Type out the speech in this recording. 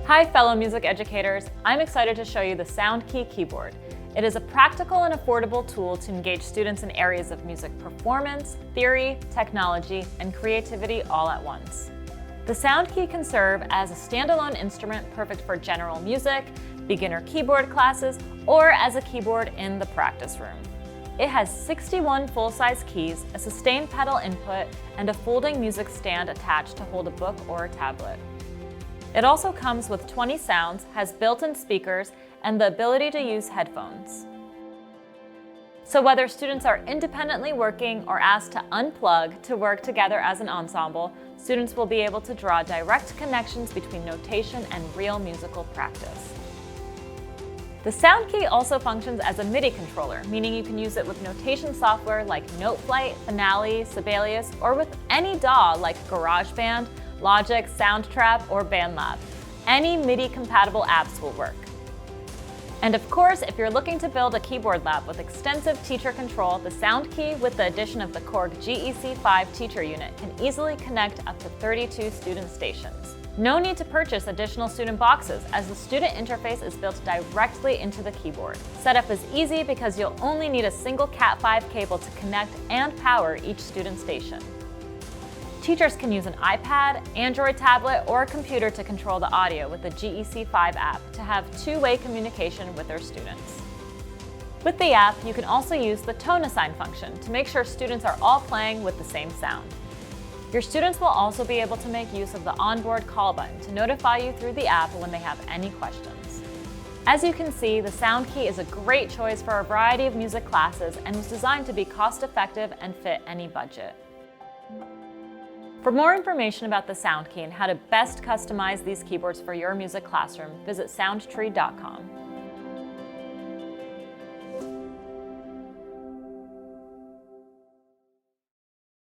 Hi fellow music educators, I'm excited to show you the SoundKEY Keyboard. It is a practical and affordable tool to engage students in areas of music performance, theory, technology, and creativity all at once. The SoundKEY can serve as a standalone instrument perfect for general music, beginner keyboard classes, or as a keyboard in the practice room. It has 61 full-size keys, a sustained pedal input, and a folding music stand attached to hold a book or a tablet. It also comes with 20 sounds, has built-in speakers, and the ability to use headphones. So whether students are independently working or asked to unplug to work together as an ensemble, students will be able to draw direct connections between notation and real musical practice. The SoundKEY also functions as a MIDI controller, meaning you can use it with notation software like Noteflight, Finale, Sibelius, or with any DAW like GarageBand, Logic, SoundTree's, or BandLab. Any MIDI-compatible apps will work. And of course, if you're looking to build a keyboard lab with extensive teacher control, the SoundKEY, with the addition of the Korg GEC5 teacher unit, can easily connect up to 32 student stations. No need to purchase additional student boxes, as the student interface is built directly into the keyboard. Setup is easy because you'll only need a single Cat5 cable to connect and power each student station. Teachers can use an iPad, Android tablet, or a computer to control the audio with the GEC5 app to have two-way communication with their students. With the app, you can also use the tone assign function to make sure students are all playing with the same sound. Your students will also be able to make use of the onboard call button to notify you through the app when they have any questions. As you can see, the SoundKEY is a great choice for a variety of music classes and was designed to be cost-effective and fit any budget. For more information about the SoundKEY and how to best customize these keyboards for your music classroom, visit SoundTree.com.